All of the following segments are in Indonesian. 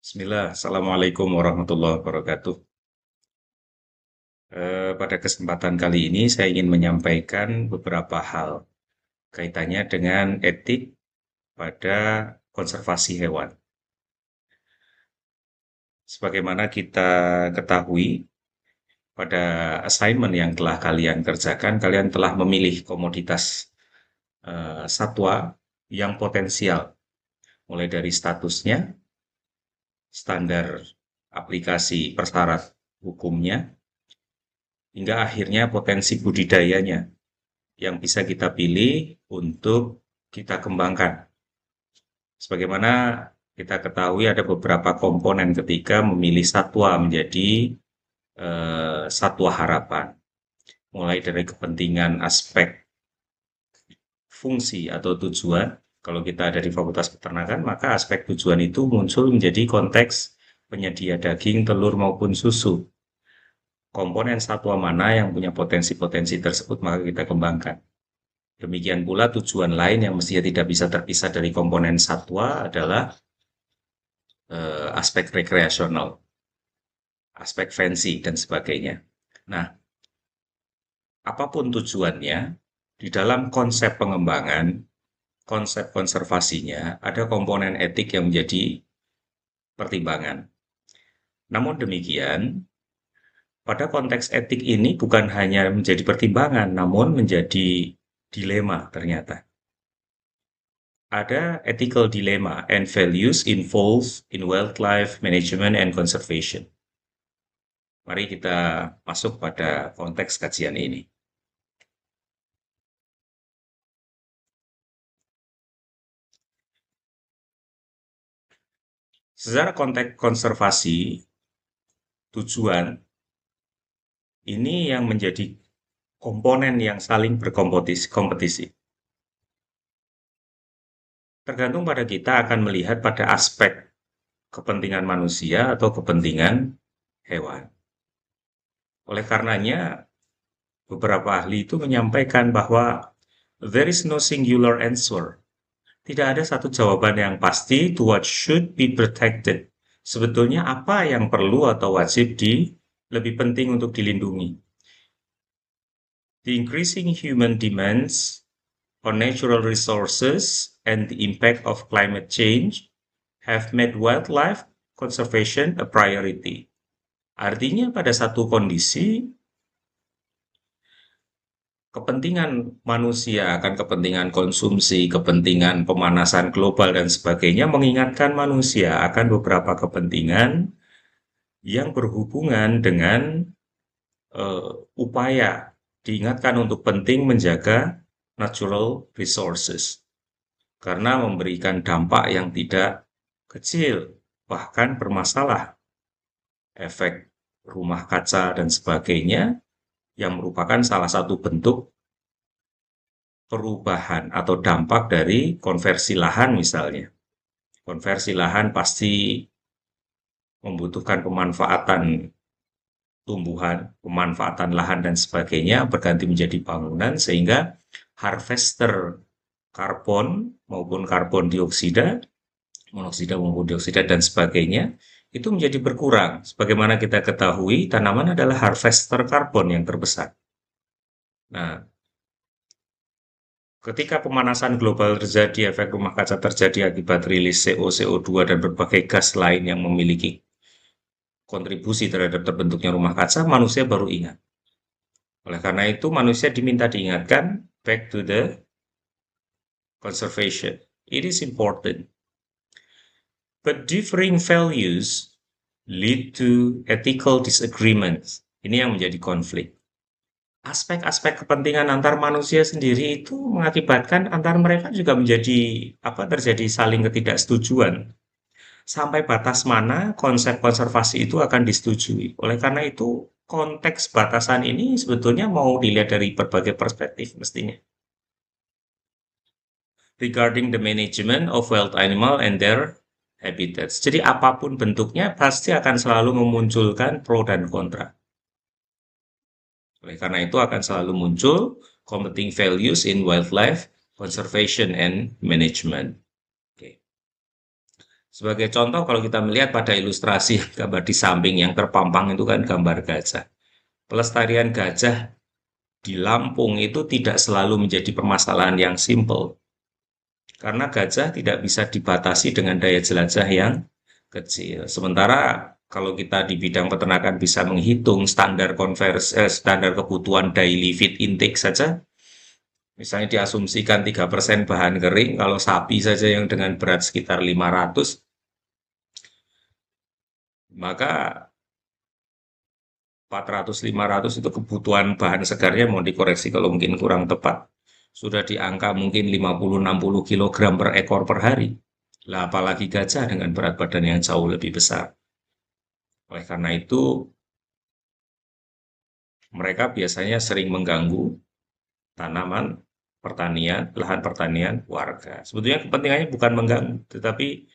Bismillah, Assalamualaikum warahmatullahi wabarakatuh. Pada kesempatan kali ini saya ingin menyampaikan beberapa hal kaitannya dengan etik pada konservasi hewan. Sebagaimana kita ketahui, pada assignment yang telah kalian kerjakan, kalian telah memilih komoditas satwa yang potensial, mulai dari statusnya, standar aplikasi persyarat hukumnya, hingga akhirnya potensi budidayanya yang bisa kita pilih untuk kita kembangkan. Sebagaimana kita ketahui ada beberapa komponen ketika memilih satwa menjadi satwa harapan. Mulai dari kepentingan aspek fungsi atau tujuan. Kalau kita ada di Fakultas Peternakan, maka aspek tujuan itu muncul menjadi konteks penyedia daging, telur maupun susu. Komponen satwa mana yang punya potensi-potensi tersebut maka kita kembangkan. Demikian pula tujuan lain yang mestinya tidak bisa terpisah dari komponen satwa adalah aspek rekreasional, aspek fancy, dan sebagainya. Nah, apapun tujuannya, di dalam konsep pengembangan, konsep konservasinya, ada komponen etik yang menjadi pertimbangan. Namun demikian, pada konteks etik ini bukan hanya menjadi pertimbangan, namun menjadi dilema ternyata. Ada ethical dilemma and values involved in wildlife management and conservation. Mari kita masuk pada konteks kajian ini. Secara konteks konservasi, tujuan ini yang menjadi komponen yang saling berkompetisi. Tergantung pada kita akan melihat pada aspek kepentingan manusia atau kepentingan hewan. Oleh karenanya, beberapa ahli itu menyampaikan bahwa there is no singular answer. Tidak ada satu jawaban yang pasti to what should be protected. Sebetulnya apa yang perlu atau wajib lebih penting untuk dilindungi. The increasing human demands on natural resources and the impact of climate change have made wildlife conservation a priority. Artinya pada satu kondisi, kepentingan manusia akan kepentingan konsumsi, kepentingan pemanasan global dan sebagainya mengingatkan manusia akan beberapa kepentingan yang berhubungan dengan upaya diingatkan untuk penting menjaga natural resources karena memberikan dampak yang tidak kecil, bahkan bermasalah. Efek rumah kaca dan sebagainya yang merupakan salah satu bentuk perubahan atau dampak dari konversi lahan misalnya. Konversi lahan pasti membutuhkan pemanfaatan tumbuhan, pemanfaatan lahan dan sebagainya berganti menjadi bangunan sehingga harvester karbon maupun karbon dioksida, monoksida maupun dioksida dan sebagainya itu menjadi berkurang. Sebagaimana kita ketahui, tanaman adalah harvester karbon yang terbesar. Nah, ketika pemanasan global terjadi, efek rumah kaca terjadi akibat rilis CO, CO2, dan berbagai gas lain yang memiliki kontribusi terhadap terbentuknya rumah kaca, manusia baru ingat. Oleh karena itu, manusia diminta diingatkan back to the conservation. It is important. But differing values lead to ethical disagreements. Ini yang menjadi konflik. Aspek-aspek kepentingan antar manusia sendiri itu mengakibatkan antar mereka juga terjadi saling ketidaksetujuan. Sampai batas mana konsep konservasi itu akan disetujui. Oleh karena itu, konteks batasan ini sebetulnya mau dilihat dari berbagai perspektif mestinya. Regarding the management of wild animal and their habitats. Jadi apapun bentuknya pasti akan selalu memunculkan pro dan kontra. Oleh karena itu akan selalu muncul competing values in wildlife conservation and management. Sebagai contoh, kalau kita melihat pada ilustrasi gambar di samping yang terpampang itu kan gambar gajah. Pelestarian gajah di Lampung itu tidak selalu menjadi permasalahan yang simpel, karena gajah tidak bisa dibatasi dengan daya jelajah yang kecil. Sementara kalau kita di bidang peternakan bisa menghitung standar kebutuhan daily feed intake saja, misalnya diasumsikan 3% bahan kering, kalau sapi saja yang dengan berat sekitar 500, maka 400 500 itu kebutuhan bahan segarnya, mau dikoreksi kalau mungkin kurang tepat. Sudah di angka mungkin 50-60 kilogram per ekor per hari. Lah apalagi gajah dengan berat badan yang jauh lebih besar. Oleh karena itu, mereka biasanya sering mengganggu tanaman pertanian, lahan pertanian warga. Sebetulnya kepentingannya bukan mengganggu, tetapi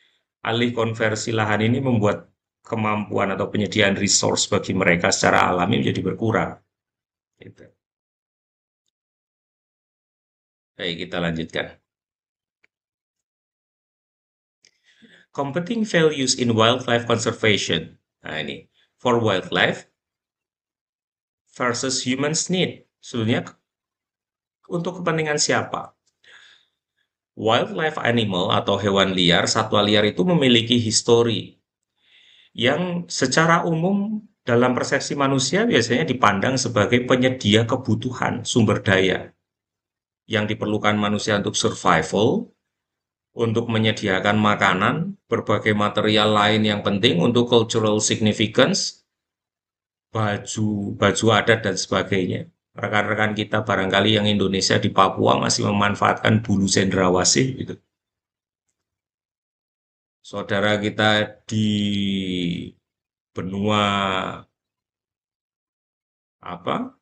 alih konversi lahan ini membuat kemampuan atau penyediaan resource bagi mereka secara alami menjadi berkurang. Gitu. Baik, kita lanjutkan. Competing values in wildlife conservation. Nah ini, for wildlife versus humans need. Sebetulnya untuk kepentingan siapa? Wildlife animal atau hewan liar, satwa liar itu memiliki histori yang secara umum dalam persepsi manusia biasanya dipandang sebagai penyedia kebutuhan sumber daya yang diperlukan manusia untuk survival, untuk menyediakan makanan, berbagai material lain yang penting untuk cultural significance, baju, baju adat dan sebagainya. Rekan-rekan kita barangkali yang Indonesia di Papua masih memanfaatkan bulu cendrawasih gitu. Saudara kita di benua apa?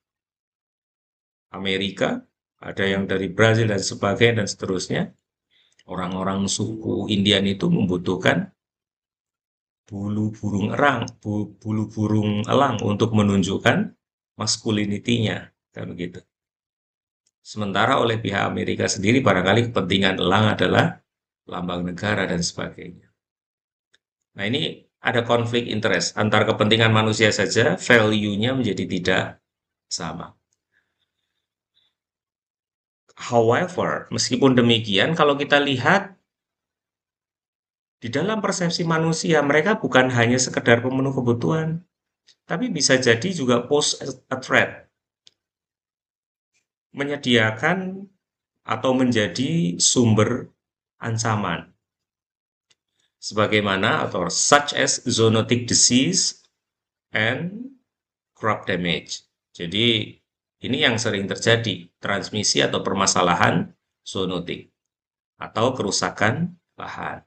Amerika, ada yang dari Brazil dan sebagainya dan seterusnya. Orang-orang suku Indian itu membutuhkan bulu burung erang, bulu burung elang untuk menunjukkan masculinity-nya, kan begitu. Sementara oleh pihak Amerika sendiri barangkali kepentingan elang adalah lambang negara dan sebagainya. Nah, ini ada konflik interest antar kepentingan manusia saja, value-nya menjadi tidak sama. However, meskipun demikian, kalau kita lihat di dalam persepsi manusia, mereka bukan hanya sekedar pemenuh kebutuhan, tapi bisa jadi juga pose a threat, menyediakan atau menjadi sumber ancaman, sebagaimana atau such as zoonotic disease and crop damage. Jadi ini yang sering terjadi, transmisi atau permasalahan zoonotik atau kerusakan lahan.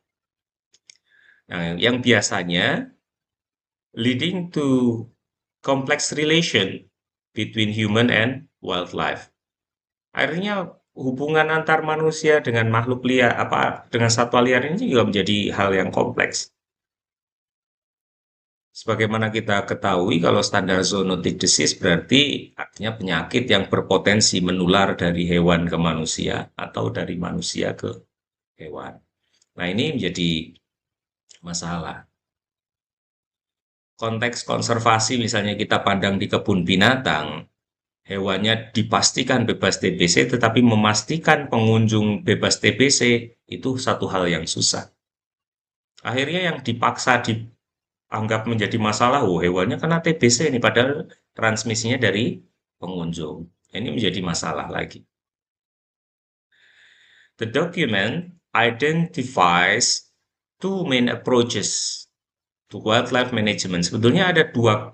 Nah, yang biasanya leading to complex relation between human and wildlife. Akhirnya hubungan antar manusia dengan makhluk liar dengan satwa liar ini juga menjadi hal yang kompleks. Sebagaimana kita ketahui, kalau standar zoonotic disease berarti artinya penyakit yang berpotensi menular dari hewan ke manusia atau dari manusia ke hewan. Nah, ini menjadi masalah. Konteks konservasi misalnya kita pandang di kebun binatang, hewannya dipastikan bebas TBC, tetapi memastikan pengunjung bebas TBC itu satu hal yang susah. Akhirnya yang dipaksa dianggap menjadi masalah, oh hewannya kena TBC ini, padahal transmisinya dari pengunjung. Ini menjadi masalah lagi. The document identifies two main approaches to wildlife management. Sebetulnya ada dua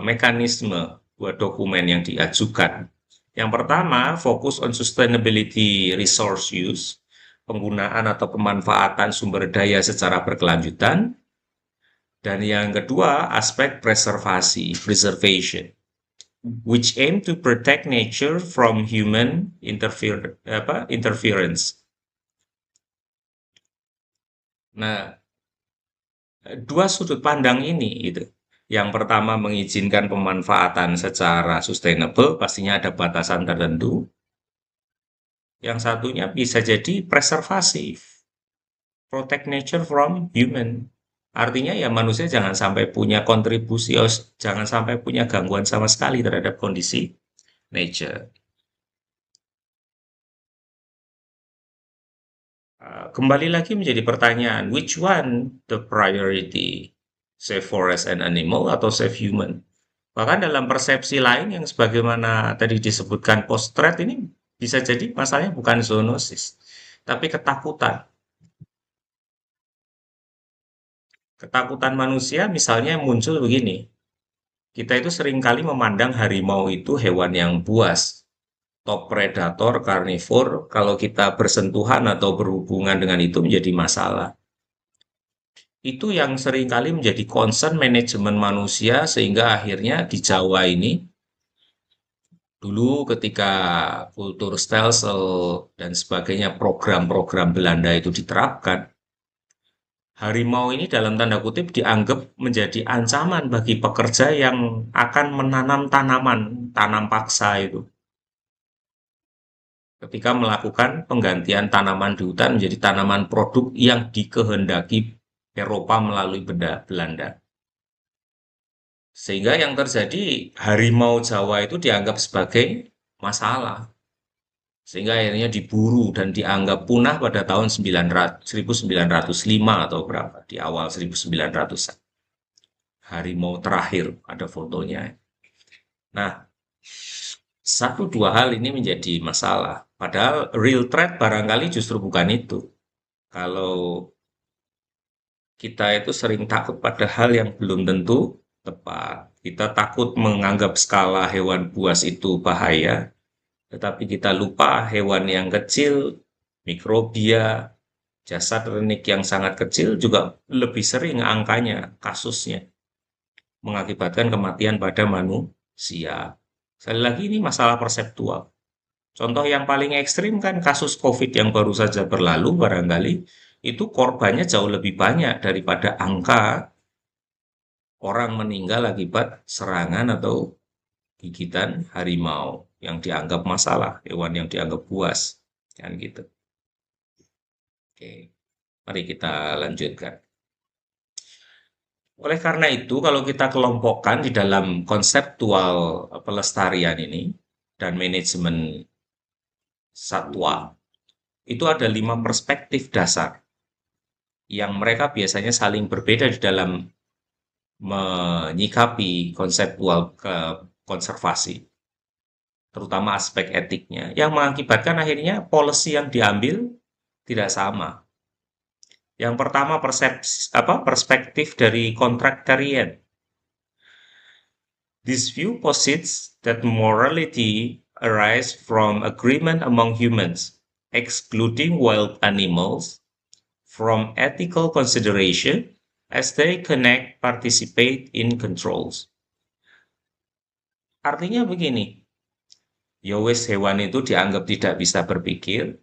mekanisme buat dokumen yang diajukan. Yang pertama, fokus on sustainability resource use, penggunaan atau pemanfaatan sumber daya secara berkelanjutan. Dan yang kedua, aspek preservation, which aim to protect nature from human interference. Nah, dua sudut pandang ini itu. Yang pertama mengizinkan pemanfaatan secara sustainable, pastinya ada batasan tertentu. Yang satunya bisa jadi preservatif, protect nature from human. Artinya ya manusia jangan sampai punya kontribusi, jangan sampai punya gangguan sama sekali terhadap kondisi nature. Kembali lagi menjadi pertanyaan, which one the priority? Save forest and animal atau save human? Bahkan dalam persepsi lain yang sebagaimana tadi disebutkan post-threat ini bisa jadi masalahnya bukan zoonosis, tapi ketakutan. Ketakutan manusia misalnya muncul begini, kita itu seringkali memandang harimau itu hewan yang buas, top predator, karnivor, kalau kita bersentuhan atau berhubungan dengan itu menjadi masalah. Itu yang seringkali menjadi concern manajemen manusia sehingga akhirnya di Jawa ini dulu ketika kultur stelsel dan sebagainya program-program Belanda itu diterapkan, harimau ini dalam tanda kutip dianggap menjadi ancaman bagi pekerja yang akan menanam tanaman, tanam paksa itu. Ketika melakukan penggantian tanaman di hutan menjadi tanaman produk yang dikehendaki Eropa melalui Belanda. Sehingga yang terjadi harimau Jawa itu dianggap sebagai masalah. Sehingga akhirnya diburu dan dianggap punah pada tahun 1905 atau berapa, di awal 1900-an. Harimau terakhir, ada fotonya. Nah, satu dua hal ini menjadi masalah. Padahal real threat barangkali justru bukan itu. Kalau kita itu sering takut pada hal yang belum tentu tepat. Kita takut menganggap skala hewan buas itu bahaya, tetapi kita lupa hewan yang kecil, mikrobia, jasad renik yang sangat kecil juga lebih sering angkanya, kasusnya, mengakibatkan kematian pada manusia. Sekali lagi ini masalah perseptual. Contoh yang paling ekstrim kan kasus COVID yang baru saja berlalu barangkali, itu korbannya jauh lebih banyak daripada angka orang meninggal akibat serangan atau gigitan harimau yang dianggap masalah, hewan yang dianggap buas, kan gitu. Oke, mari kita lanjutkan. Oleh karena itu, kalau kita kelompokkan di dalam konseptual pelestarian ini dan manajemen satwa, itu ada 5 perspektif dasar yang mereka biasanya saling berbeda di dalam menyikapi konseptual konservasi, terutama aspek etiknya, yang mengakibatkan akhirnya policy yang diambil tidak sama. Yang pertama perspektif dari contractarian. This view posits that morality arises from agreement among humans, excluding wild animals from ethical consideration as they connect, participate in controls. Artinya begini, ya wis hewan itu dianggap tidak bisa berpikir,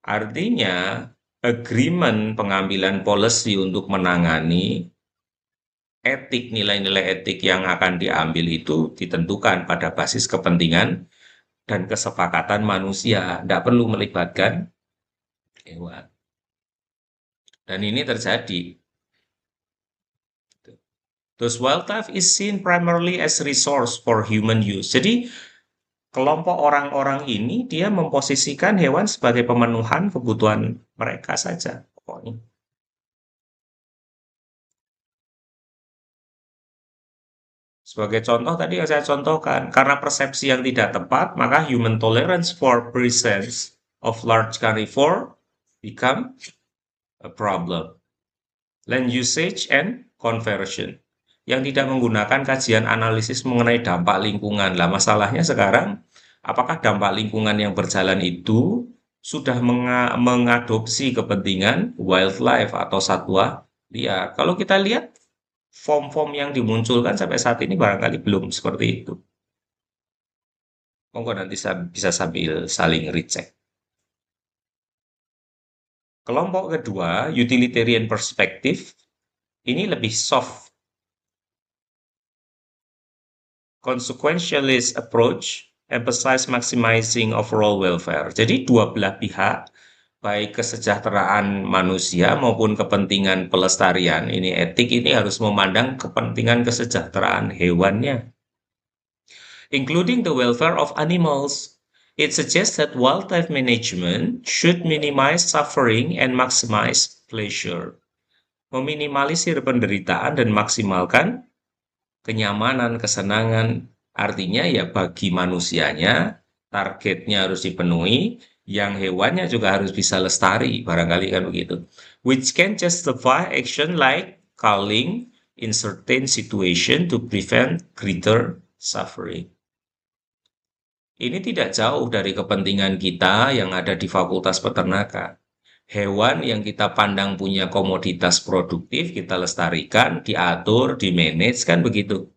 artinya agreement pengambilan policy untuk menangani etik, nilai-nilai etik yang akan diambil itu ditentukan pada basis kepentingan dan kesepakatan manusia, tidak perlu melibatkan hewan. Dan ini terjadi. Thus wildlife is seen primarily as resource for human use. Jadi kelompok orang-orang ini dia memposisikan hewan sebagai pemenuhan kebutuhan mereka saja pokoknya. Sebagai contoh tadi yang saya contohkan, karena persepsi yang tidak tepat, maka human tolerance for presence of large carnivore become a problem. Land usage and conversion. Yang tidak menggunakan kajian analisis mengenai dampak lingkungan. Lah masalahnya sekarang, apakah dampak lingkungan yang berjalan itu sudah mengadopsi kepentingan wildlife atau satwa liar? Kalau kita lihat form-form yang dimunculkan sampai saat ini barangkali belum seperti itu. Monggo nanti bisa sambil saling recheck. Kelompok kedua, utilitarian perspective, ini lebih soft. Consequentialist approach emphasize maximizing overall welfare. Jadi dua belah pihak baik kesejahteraan manusia maupun kepentingan pelestarian. Ini etik ini harus memandang kepentingan kesejahteraan hewannya, including the welfare of animals. It suggests that wildlife management should minimize suffering and maximize pleasure. Meminimalisir penderitaan dan maksimalkan kenyamanan, kesenangan. Artinya ya bagi manusianya, targetnya harus dipenuhi, yang hewannya juga harus bisa lestari, barangkali kan begitu. Which can justify action like culling in certain situation to prevent greater suffering. Ini tidak jauh dari kepentingan kita yang ada di Fakultas Peternakan. Hewan yang kita pandang punya komoditas produktif, kita lestarikan, diatur, dimanage, kan begitu.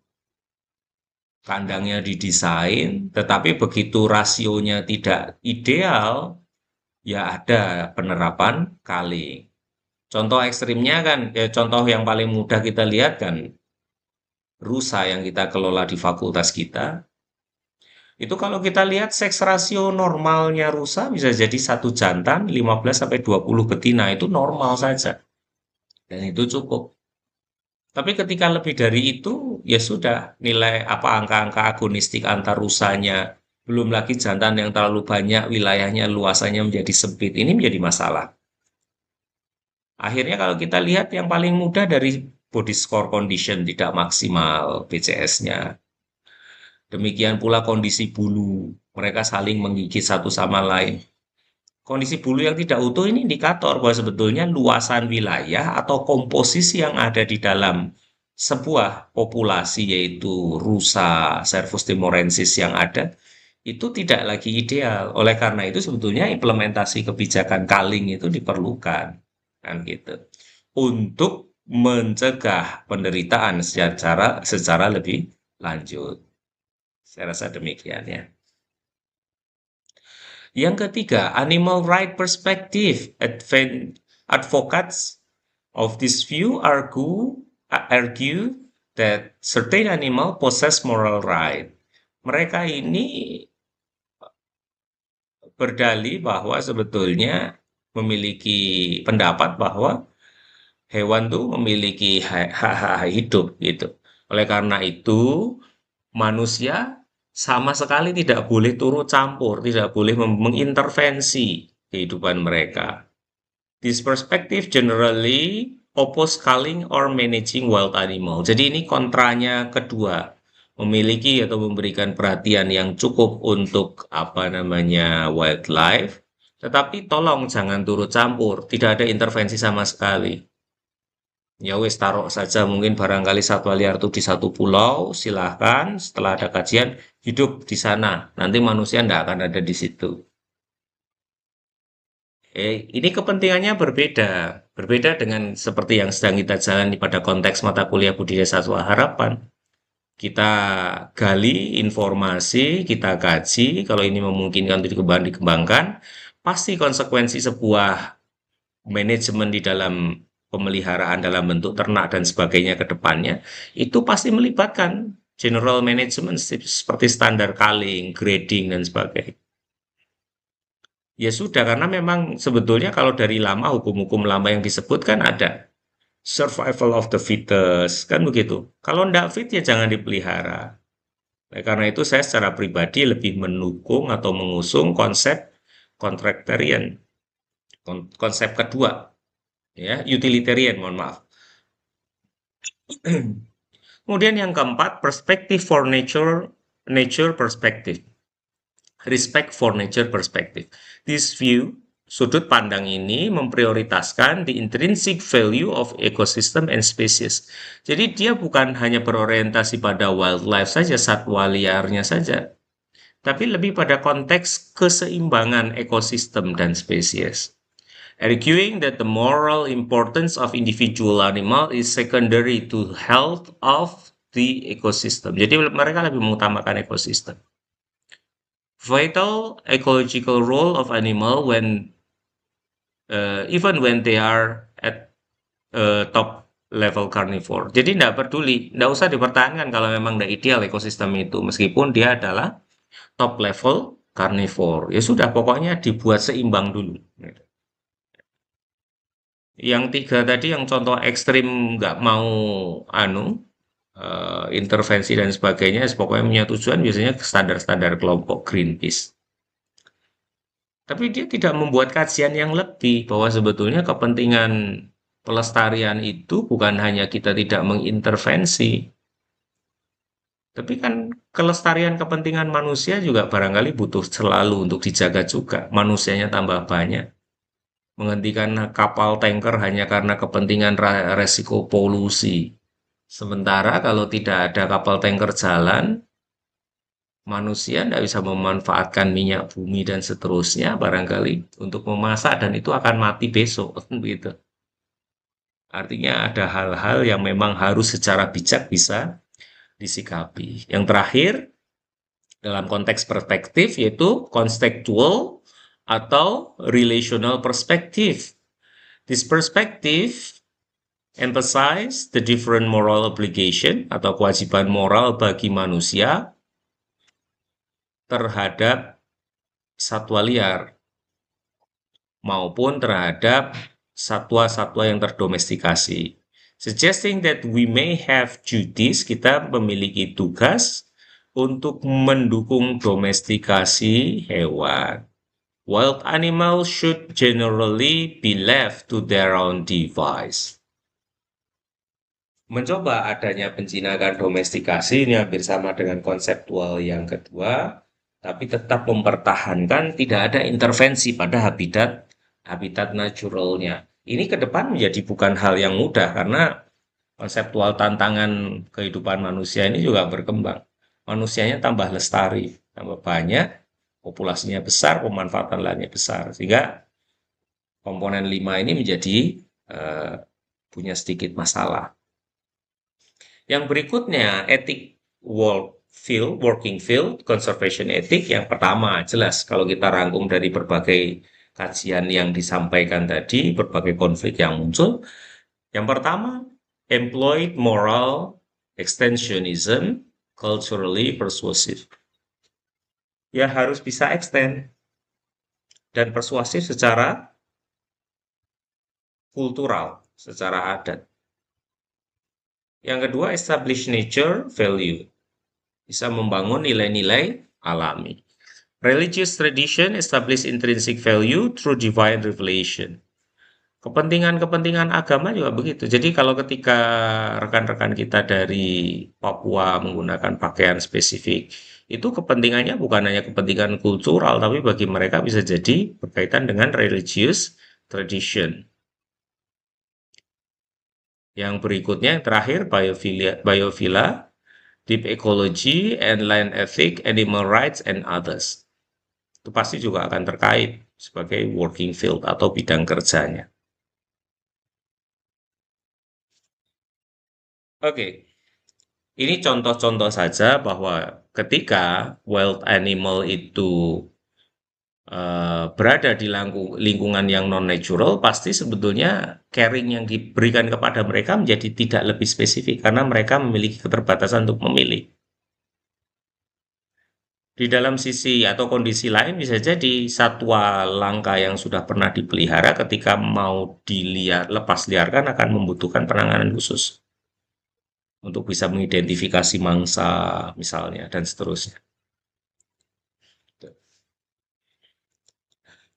Kandangnya didesain, tetapi begitu rasionya tidak ideal, ya ada penerapan culling. Contoh ekstrimnya kan, contoh yang paling mudah kita lihat kan, rusa yang kita kelola di fakultas kita. Itu kalau kita lihat seks rasio normalnya rusa bisa jadi satu jantan 15-20 betina, itu normal saja. Dan itu cukup. Tapi ketika lebih dari itu, ya sudah, nilai apa angka-angka agonistik antar rusanya, belum lagi jantan yang terlalu banyak, wilayahnya luasannya menjadi sempit, ini menjadi masalah. Akhirnya kalau kita lihat yang paling mudah dari body score condition tidak maksimal BCS-nya. Demikian pula kondisi bulu, mereka saling menggigit satu sama lain. Kondisi bulu yang tidak utuh ini indikator bahwa sebetulnya luasan wilayah atau komposisi yang ada di dalam sebuah populasi yaitu rusa Cervus timorensis yang ada itu tidak lagi ideal. Oleh karena itu sebetulnya implementasi kebijakan culling itu diperlukan kan gitu. Untuk mencegah penderitaan secara lebih lanjut. Saya rasa demikian ya. Yang ketiga, animal right perspective. Advocates of this view argue that certain animal possess moral right. Mereka ini berdalih bahwa sebetulnya memiliki pendapat bahwa hewan tuh memiliki hak hidup gitu. Oleh karena itu, manusia sama sekali tidak boleh turut campur, tidak boleh mengintervensi kehidupan mereka. This perspective generally oppose culling or managing wild animal. Jadi ini kontranya kedua, memiliki atau memberikan perhatian yang cukup untuk wildlife, tetapi tolong jangan turut campur, tidak ada intervensi sama sekali. Ya wis taruh saja mungkin barangkali satwa liar itu di satu pulau, silahkan setelah ada kajian hidup di sana. Nanti manusia tidak akan ada di situ. Ini kepentingannya berbeda. Berbeda dengan seperti yang sedang kita jalani pada konteks mata kuliah budidaya satwa harapan. Kita gali informasi, kita kaji, kalau ini memungkinkan untuk dikembangkan, pasti konsekuensi sebuah manajemen di dalam pemeliharaan dalam bentuk ternak dan sebagainya ke depannya, itu pasti melibatkan general management seperti standar culling, grading, dan sebagainya. Ya sudah, karena memang sebetulnya kalau dari lama, hukum-hukum lama yang disebutkan ada survival of the fittest, kan begitu. Kalau ndak fit ya jangan dipelihara. Nah, karena itu saya secara pribadi lebih mendukung atau mengusung konsep contractarian, konsep kedua, ya utilitarian, mohon maaf. Kemudian yang keempat, perspective for nature perspective. Respect for nature perspective. This view, sudut pandang ini memprioritaskan the intrinsic value of ecosystem and species. Jadi dia bukan hanya berorientasi pada wildlife saja, satwa liarnya saja, tapi lebih pada konteks keseimbangan ekosistem dan spesies. Arguing that the moral importance of individual animal is secondary to health of the ecosystem. Jadi mereka lebih mengutamakan ekosistem. Vital ecological role of animal even when they are at top level carnivore. Jadi tidak peduli, tidak usah dipertahankan kalau memang tidak ideal ekosistem itu, meskipun dia adalah top level carnivore. Ya sudah, pokoknya dibuat seimbang dulu. Yang tiga tadi yang contoh ekstrim nggak mau anu intervensi dan sebagainya, pokoknya punya tujuan biasanya standar-standar kelompok Greenpeace. Tapi dia tidak membuat kajian yang lebih bahwa sebetulnya kepentingan pelestarian itu bukan hanya kita tidak mengintervensi, tapi kan kelestarian kepentingan manusia juga barangkali butuh selalu untuk dijaga juga. Manusianya tambah banyak. Menghentikan kapal tanker hanya karena kepentingan resiko polusi. Sementara kalau tidak ada kapal tanker jalan, manusia tidak bisa memanfaatkan minyak bumi dan seterusnya barangkali untuk memasak dan itu akan mati besok gitu. Artinya ada hal-hal yang memang harus secara bijak bisa disikapi. Yang terakhir dalam konteks perspektif yaitu konstekstual atau relational perspective. This perspective emphasize the different moral obligation atau kewajiban moral bagi manusia terhadap satwa liar maupun terhadap satwa-satwa yang terdomestikasi. Suggesting that we may have duties, kita memiliki tugas untuk mendukung domestikasi hewan. Wild animals should generally be left to their own device. Mencoba adanya penjinakan domestikasi ini hampir sama dengan konseptual yang kedua, tapi tetap mempertahankan tidak ada intervensi pada habitat habitat naturalnya. Ini ke depan menjadi bukan hal yang mudah karena konseptual tantangan kehidupan manusia ini juga berkembang. Manusianya tambah lestari, tambah banyak, populasinya besar, pemanfaatan lahannya besar, sehingga komponen 5 ini menjadi eh, punya sedikit masalah. Yang berikutnya, etik working field, conservation ethic. Yang pertama, jelas kalau kita rangkum dari berbagai kajian yang disampaikan tadi, berbagai konflik yang muncul. Yang pertama, employed moral extensionism, culturally persuasive. Ya harus bisa extend dan persuasif secara kultural, secara adat. Yang kedua, establish nature value. Bisa membangun nilai-nilai alami. Religious tradition establish intrinsic value through divine revelation. Kepentingan-kepentingan agama juga begitu. Jadi kalau ketika rekan-rekan kita dari Papua menggunakan pakaian spesifik, itu kepentingannya bukan hanya kepentingan kultural, tapi bagi mereka bisa jadi berkaitan dengan religious tradition. Yang berikutnya, yang terakhir, biophilia, deep ecology, and land ethic, animal rights, and others. Itu pasti juga akan terkait sebagai working field atau bidang kerjanya. Oke, ini contoh-contoh saja bahwa ketika wild animal itu berada di lingkungan yang non-natural, pasti sebetulnya caring yang diberikan kepada mereka menjadi tidak lebih spesifik karena mereka memiliki keterbatasan untuk memilih. Di dalam sisi atau kondisi lain bisa jadi satwa langka yang sudah pernah dipelihara ketika mau lepas liarkan akan membutuhkan penanganan khusus untuk bisa mengidentifikasi mangsa misalnya dan seterusnya.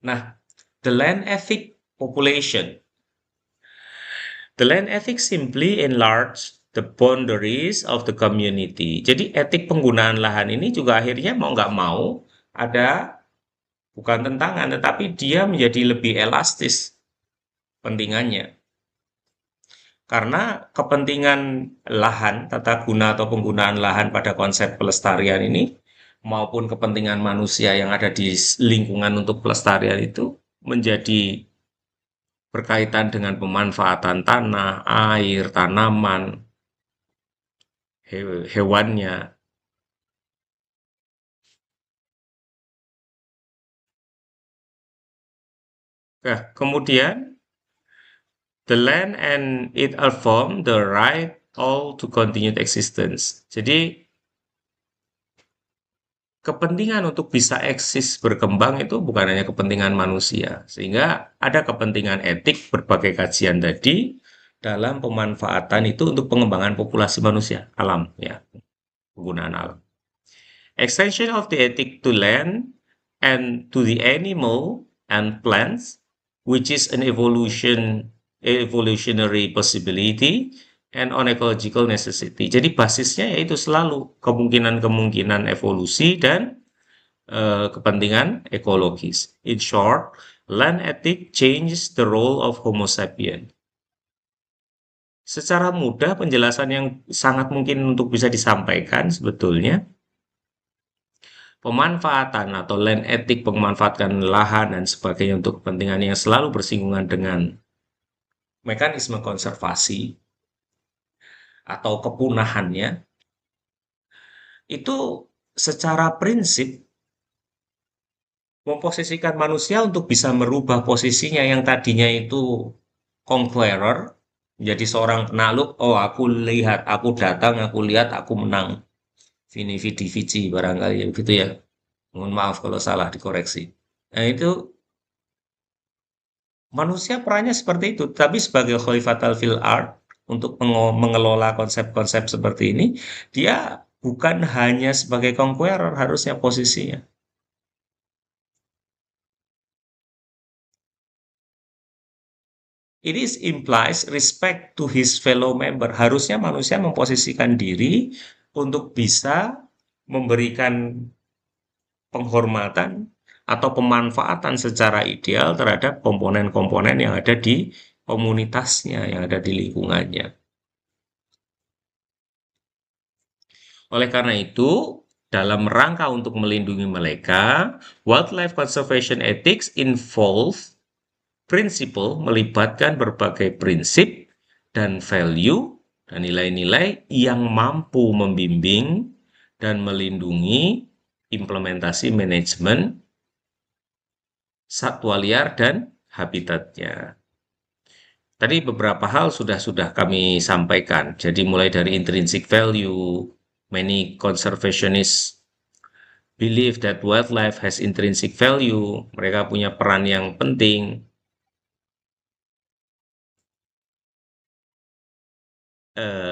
Nah, the land ethic population. The land ethic simply enlarge the boundaries of the community. Jadi etik penggunaan lahan ini juga akhirnya mau nggak mau ada bukan tentangan, tetapi dia menjadi lebih elastis pentingannya. Karena kepentingan lahan, tata guna atau penggunaan lahan pada konsep pelestarian ini, maupun kepentingan manusia yang ada di lingkungan untuk pelestarian itu menjadi berkaitan dengan pemanfaatan tanah, air, tanaman, hewannya. Nah, kemudian the land and it affirm the right all to continued existence. Jadi kepentingan untuk bisa eksis berkembang itu bukan hanya kepentingan manusia, sehingga ada kepentingan etik berbagai kajian tadi dalam pemanfaatan itu untuk pengembangan populasi manusia, alam ya, penggunaan alam. Extension of the ethic to land and to the animal and plants, which is an evolutionary possibility and on ecological necessity. Jadi basisnya yaitu selalu kemungkinan-kemungkinan evolusi dan kepentingan ekologis. In short, land ethic changes the role of Homo sapien. Secara mudah penjelasan yang sangat mungkin untuk bisa disampaikan sebetulnya pemanfaatan atau land ethic, pemanfaatan lahan dan sebagainya untuk kepentingan yang selalu bersinggungan dengan mekanisme konservasi atau kepunahannya, itu secara prinsip memposisikan manusia untuk bisa merubah posisinya yang tadinya itu conqueror, menjadi seorang penakluk. Oh, aku lihat, aku datang, aku lihat, aku menang. Vini vidi vici barangkali gitu ya. Mohon maaf kalau salah, dikoreksi. Nah, itu manusia perannya seperti itu, tapi sebagai khalifatul fil ard untuk mengelola konsep-konsep seperti ini, dia bukan hanya sebagai conqueror harusnya posisinya. It is implies respect to his fellow member. Harusnya manusia memposisikan diri untuk bisa memberikan penghormatan atau pemanfaatan secara ideal terhadap komponen-komponen yang ada di komunitasnya, yang ada di lingkungannya. Oleh karena itu, dalam rangka untuk melindungi mereka, wildlife conservation ethics involve prinsipal melibatkan berbagai prinsip dan value dan nilai-nilai yang mampu membimbing dan melindungi implementasi manajemen satwa liar dan habitatnya. Tadi beberapa hal sudah kami sampaikan. Jadi mulai dari intrinsic value, many conservationists believe that wildlife has intrinsic value. Mereka punya peran yang penting.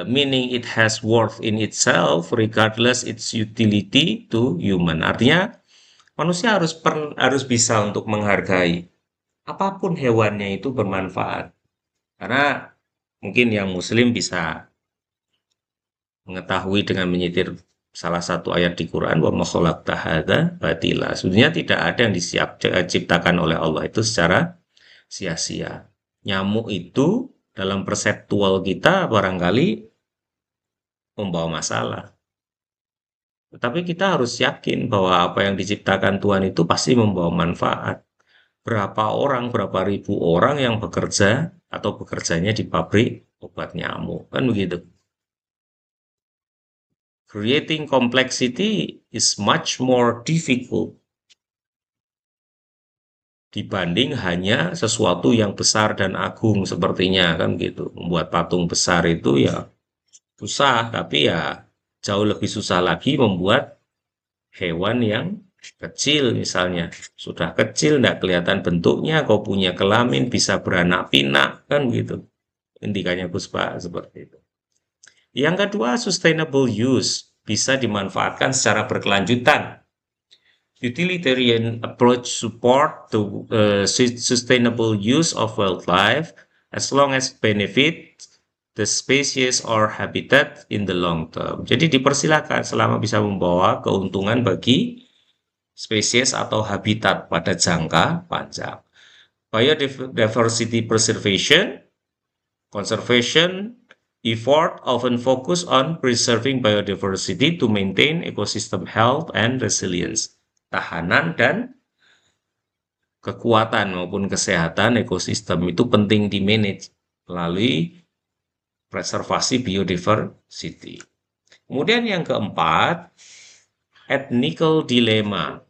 Meaning it has worth in itself regardless its utility to human. Artinya manusia harus bisa untuk menghargai apapun hewannya itu bermanfaat. Karena mungkin yang muslim bisa mengetahui dengan menyitir salah satu ayat di Quran, wa ma khalaqta hadza batila. Sebenarnya tidak ada yang diciptakan oleh Allah itu secara sia-sia. Nyamuk itu dalam perseptual kita barangkali membawa masalah. Tetapi kita harus yakin bahwa apa yang diciptakan Tuhan itu pasti membawa manfaat. Berapa orang, berapa ribu orang yang bekerja atau bekerjanya di pabrik obat nyamuk, kan begitu. Creating complexity is much more difficult dibanding hanya sesuatu yang besar dan agung sepertinya, kan gitu. Membuat patung besar itu ya susah, tapi ya jauh lebih susah lagi membuat hewan yang kecil misalnya. Sudah kecil, tidak kelihatan bentuknya, kau punya kelamin, bisa beranak pinak, kan gitu. Intikannya Puspa, seperti itu. Yang kedua, sustainable use. Bisa dimanfaatkan secara berkelanjutan. Utilitarian approach support the sustainable use of wildlife as long as benefit the species or habitat in the long term. Jadi dipersilakan selama bisa membawa keuntungan bagi spesies atau habitat pada jangka panjang. Biodiversity preservation, conservation effort often focus on preserving biodiversity to maintain ecosystem health and resilience. Tahanan dan kekuatan maupun kesehatan ekosistem itu penting di-manage melalui preservasi biodiversity. Kemudian yang keempat, ethical dilemma.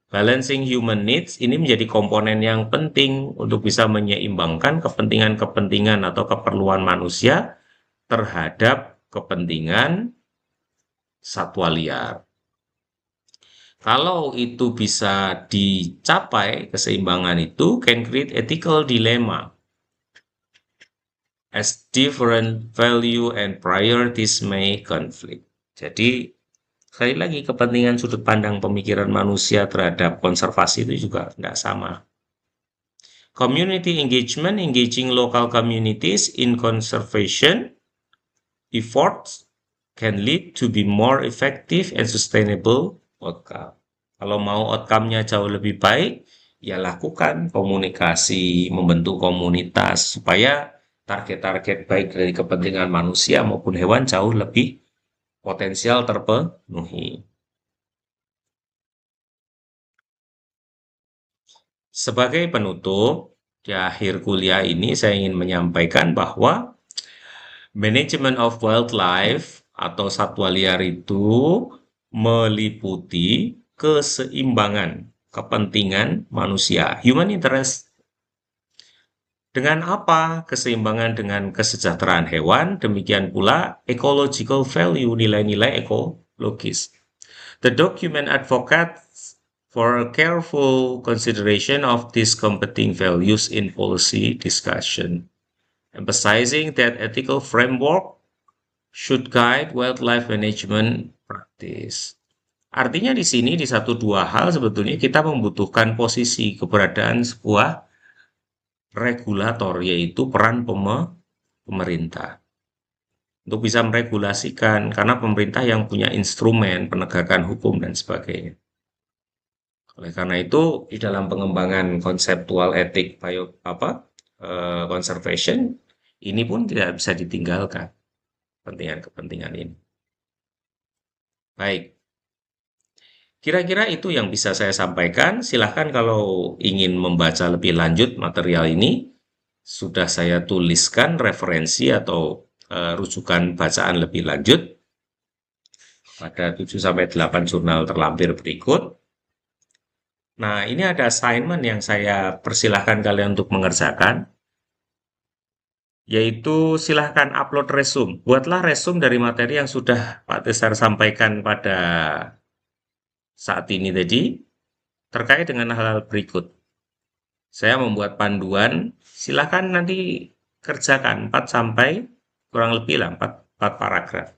Balancing human needs ini menjadi komponen yang penting untuk bisa menyeimbangkan kepentingan-kepentingan atau keperluan manusia terhadap kepentingan satwa liar. Kalau itu bisa dicapai, keseimbangan itu can create ethical dilemma as different value and priorities may conflict. Jadi, sekali lagi kepentingan sudut pandang pemikiran manusia terhadap konservasi itu juga tidak sama. Community engagement, engaging local communities in conservation efforts can lead to be more effective and sustainable outcome. Kalau mau outcome-nya jauh lebih baik, ya lakukan komunikasi, membentuk komunitas supaya target-target baik dari kepentingan manusia maupun hewan jauh lebih potensial terpenuhi. Sebagai penutup, di akhir kuliah ini saya ingin menyampaikan bahwa manajemen of wildlife atau satwa liar itu meliputi keseimbangan kepentingan manusia, human interest. Dengan apa? Keseimbangan dengan kesejahteraan hewan, demikian pula ecological value, nilai-nilai ekologis. The document advocates for a careful consideration of these competing values in policy discussion, emphasizing that ethical framework should guide wildlife management practice. Artinya di sini di satu dua hal sebetulnya kita membutuhkan posisi keberadaan sebuah regulator, yaitu peran pemerintah untuk bisa meregulasikan, karena pemerintah yang punya instrumen penegakan hukum dan sebagainya. Oleh karena itu, di dalam pengembangan konseptual etik conservation ini pun tidak bisa ditinggalkan kepentingan-kepentingan ini. Baik, kira-kira itu yang bisa saya sampaikan. Silahkan kalau ingin membaca lebih lanjut material ini, sudah saya tuliskan referensi atau rujukan bacaan lebih lanjut pada 7-8 jurnal terlampir berikut. Nah, ini ada assignment yang saya persilahkan kalian untuk mengerjakan, yaitu silahkan upload resume. Buatlah resume dari materi yang sudah Pak Tesar sampaikan pada saat ini tadi, terkait dengan hal-hal berikut. Saya membuat panduan, silahkan nanti kerjakan 4 sampai kurang lebih lah 4 paragraf.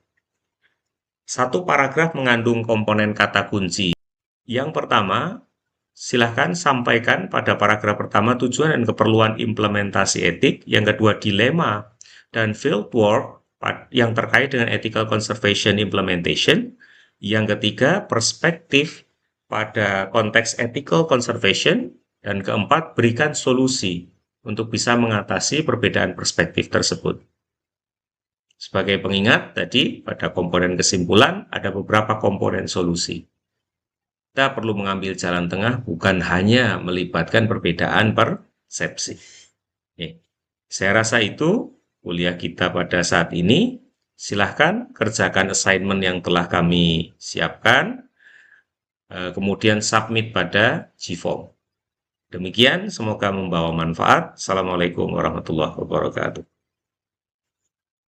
Satu paragraf mengandung komponen kata kunci. Yang pertama, silahkan sampaikan pada paragraf pertama tujuan dan keperluan implementasi etik. Yang kedua, dilema dan fieldwork yang terkait dengan ethical conservation implementation. Yang ketiga, perspektif pada konteks ethical conservation. Dan keempat, berikan solusi untuk bisa mengatasi perbedaan perspektif tersebut. Sebagai pengingat, tadi pada komponen kesimpulan ada beberapa komponen solusi. Kita perlu mengambil jalan tengah, bukan hanya melibatkan perbedaan persepsi. Saya rasa itu kuliah kita pada saat ini. Silahkan kerjakan assignment yang telah kami siapkan, kemudian submit pada Gform. Demikian, semoga membawa manfaat. Assalamualaikum warahmatullahi wabarakatuh.